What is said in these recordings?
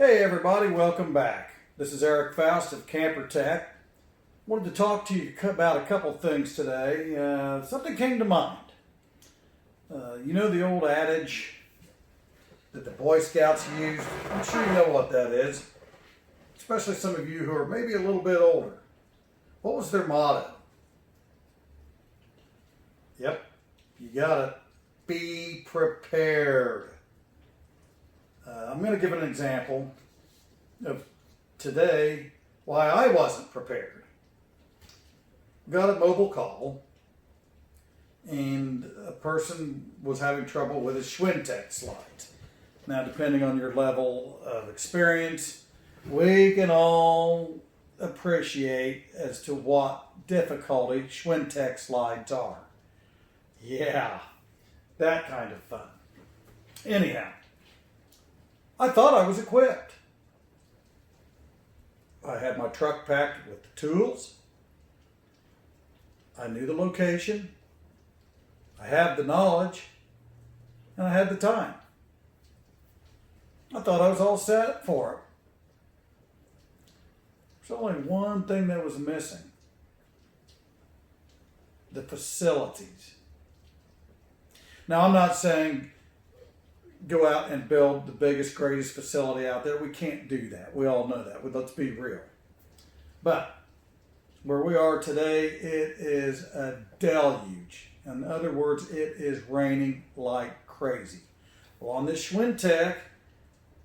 Hey everybody, welcome back. This is Eric Faust of Camper Tech. Wanted to talk to you about a couple things today. Something came to mind. You know the old adage that the Boy Scouts used? I'm sure you know what that is, especially some of you who are maybe a little bit older. What was their motto? Yep, you got it. Be prepared. I'm going to give an example of today why I wasn't prepared. Got a mobile call and a person was having trouble with his Schwintek slide. Now, depending on your level of experience, we can all appreciate as to what difficulty Schwintek slides are. Yeah, that kind of fun. Anyhow, I thought I was equipped. I had my truck packed with the tools. I knew the location. I had the knowledge. And I had the time. I thought I was all set for it. There's only one thing that was missing. The facilities. Now, I'm not saying go out and build the biggest, greatest facility out there. We can't do that. We all know that. Let's be real. But where we are today, it is a deluge. In other words, it is raining like crazy. Well, on this Schwintek,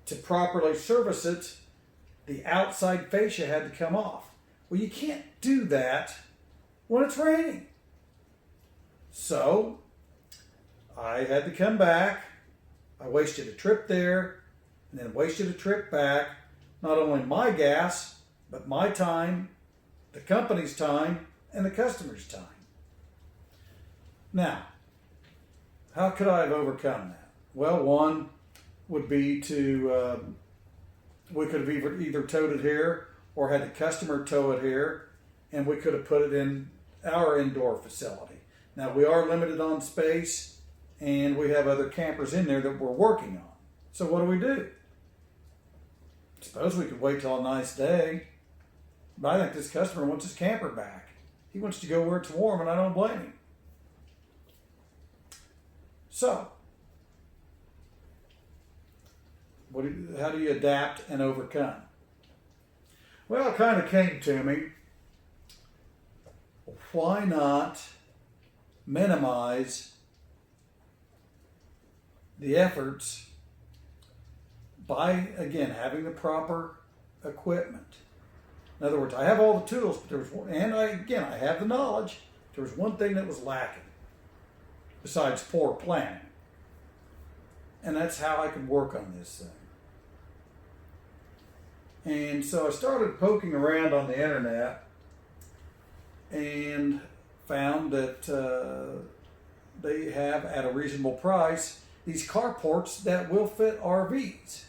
to properly service it, the outside fascia had to come off. Well, you can't do that when it's raining. So I had to come back. I wasted a trip there and then wasted a trip back. Not only my gas, but my time, the company's time, and the customer's time. Now, how could I have overcome that? Well, one would be we could have either towed it here or had the customer tow it here, and we could have put it in our indoor facility. Now, we are limited on space, and we have other campers in there that we're working on. So what do? Suppose we could wait till a nice day. But I think this customer wants his camper back. He wants to go where it's warm, and I don't blame him. So, how do you adapt and overcome? Well, it kind of came to me. Why not minimize the efforts by, again, having the proper equipment? In other words, I have all the tools, but I have the knowledge. There was one thing that was lacking, besides poor planning. And that's how I could work on this thing. And so I started poking around on the internet and found that they have, at a reasonable price, these carports that will fit RVs.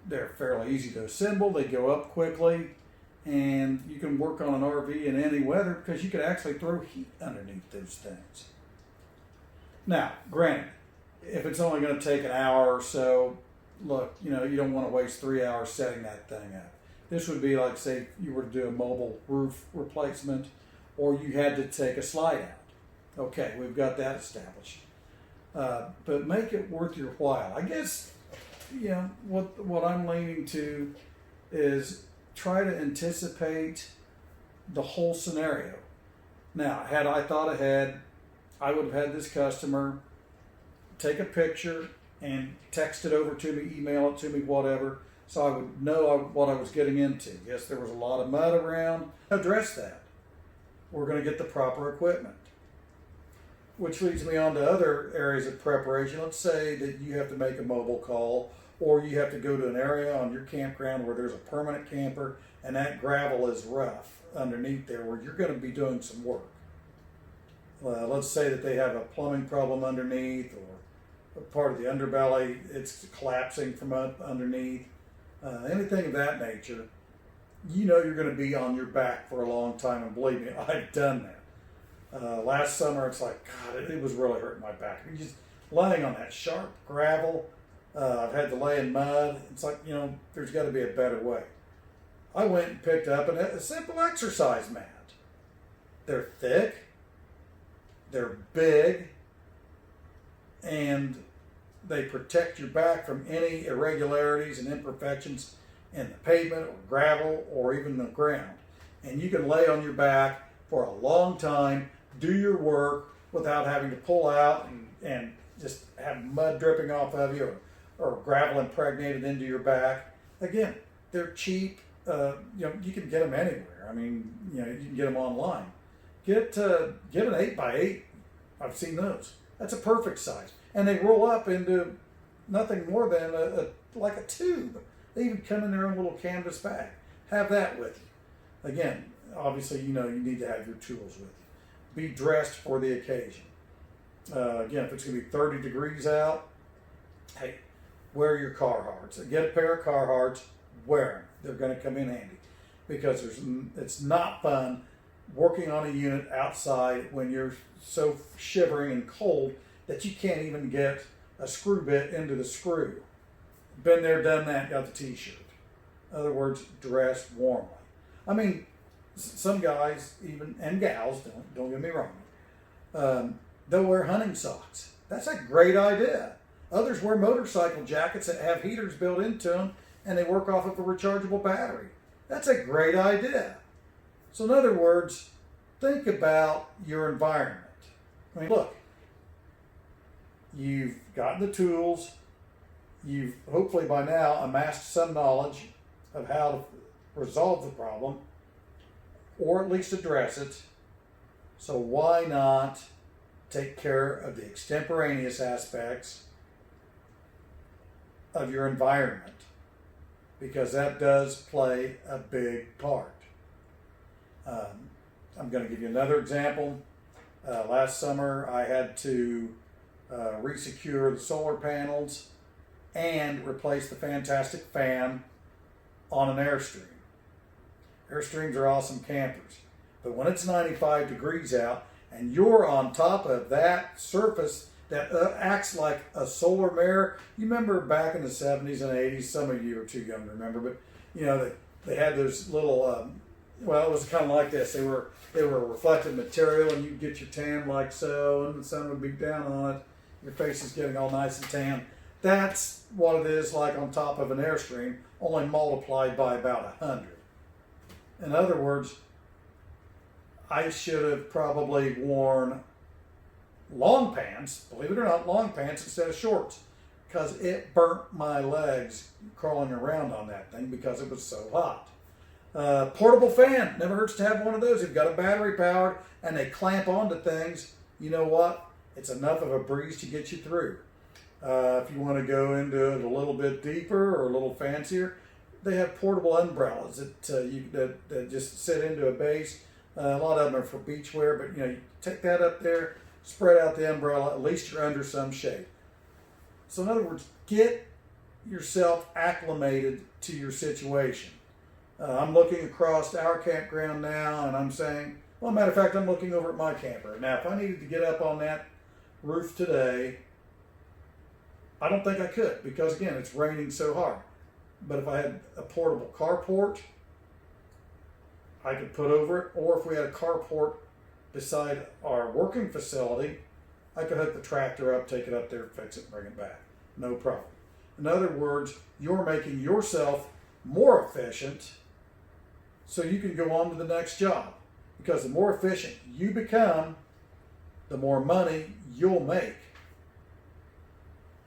They're fairly easy to assemble. They go up quickly, and you can work on an RV in any weather because you could actually throw heat underneath those things. Now, granted, if it's only going to take an hour or so, look, you don't want to waste 3 hours setting that thing up. This would be like, say, you were to do a mobile roof replacement, or you had to take a slide out. Okay, we've got that established. But make it worth your while. I guess, what I'm leaning to is try to anticipate the whole scenario. Now, had I thought ahead, I would have had this customer take a picture and text it over to me, email it to me, whatever, so I would know what I was getting into. Yes, there was a lot of mud around. Address that. We're going to get the proper equipment. Which leads me on to other areas of preparation. Let's say that you have to make a mobile call, or you have to go to an area on your campground where there's a permanent camper and that gravel is rough underneath there where you're going to be doing some work. Let's say that they have a plumbing problem underneath, or a part of the underbelly, it's collapsing from up underneath. Anything of that nature, you're going to be on your back for a long time, and believe me, I've done that. Last summer, it's like, God, it was really hurting my back. You're just laying on that sharp gravel, I've had to lay in mud. It's like, there's got to be a better way. I went and picked up a simple exercise mat. They're thick, they're big, and they protect your back from any irregularities and imperfections in the pavement or gravel or even the ground. And you can lay on your back for a long time, do your work without having to pull out and just have mud dripping off of you or gravel impregnated into your back. Again, they're cheap. You can get them anywhere. I mean, you can get them online. Get an 8x8. I've seen those. That's a perfect size. And they roll up into nothing more than like a tube. They even come in their own little canvas bag. Have that with you. Again, obviously, you need to have your tools with you. Be dressed for the occasion. Again, if it's going to be 30 degrees out, hey, wear your Carhartts. Get a pair of Carhartts, wear them. They're going to come in handy because it's not fun working on a unit outside when you're so shivering and cold that you can't even get a screw bit into the screw. Been there, done that, got the t-shirt. In other words, dress warmly. I mean, some guys even, and gals, don't get me wrong, they'll wear hunting socks. That's a great idea. Others wear motorcycle jackets that have heaters built into them and they work off of a rechargeable battery. That's a great idea. So in other words, think about your environment. I mean, look, you've gotten the tools. You've hopefully by now amassed some knowledge of how to resolve the problem or at least address it. So why not take care of the extemporaneous aspects of your environment? Because that does play a big part. I'm going to give you another example. Last summer I had to resecure the solar panels and replace the fantastic fan on an Airstream. Airstreams are awesome campers. But when it's 95 degrees out and you're on top of that surface that acts like a solar mirror. You remember back in the 70s and 80s, some of you are too young to remember, but they had those little, it was kind of like this. They were reflective material and you'd get your tan like so and the sun would be down on it. Your face is getting all nice and tan. That's what it is like on top of an Airstream, only multiplied by about 100. In other words, I should have probably worn long pants, believe it or not, long pants instead of shorts, because it burnt my legs crawling around on that thing because it was so hot. Portable fan, never hurts to have one of those. You've got a battery powered and they clamp onto things. You know what? It's enough of a breeze to get you through. If you want to go into it a little bit deeper or a little fancier, they have portable umbrellas that just sit into a base. A lot of them are for beach wear, but you take that up there, spread out the umbrella, at least you're under some shade. So in other words, get yourself acclimated to your situation. I'm looking across our campground now and I'm saying, well, matter of fact, I'm looking over at my camper. Now, if I needed to get up on that roof today, I don't think I could because, again, it's raining so hard. But if I had a portable carport, I could put over it. Or if we had a carport beside our working facility, I could hook the tractor up, take it up there, fix it, bring it back. No problem. In other words, you're making yourself more efficient so you can go on to the next job. Because the more efficient you become, the more money you'll make.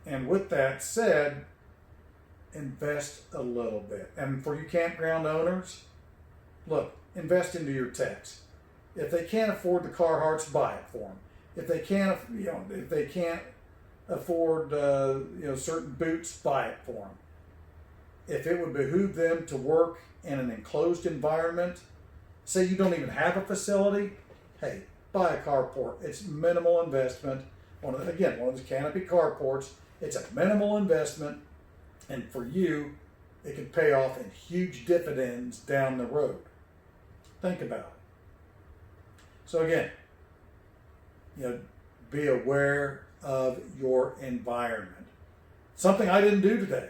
And with that said, invest a little bit. And for you campground owners, look, invest into your techs. If they can't afford the Carhartts, buy it for them. If they can't afford certain boots, buy it for them. If it would behoove them to work in an enclosed environment, say you don't even have a facility, hey, buy a carport. It's minimal investment. One of those canopy carports. It's a minimal investment, and for you, it can pay off in huge dividends down the road. Think about it. So again, be aware of your environment. something I didn't do today,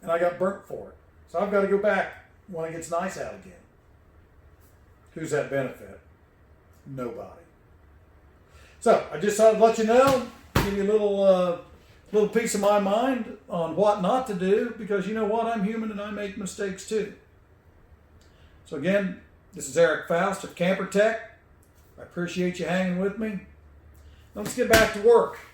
and I got burnt for it. So I've got to go back when it gets nice out again. Who's that benefit? Nobody. So I just thought I'd let you know, give you a little piece of my mind on what not to do, because you know what? I'm human and I make mistakes too. So again, this is Eric Faust of Camper Tech. I appreciate you hanging with me. Let's get back to work.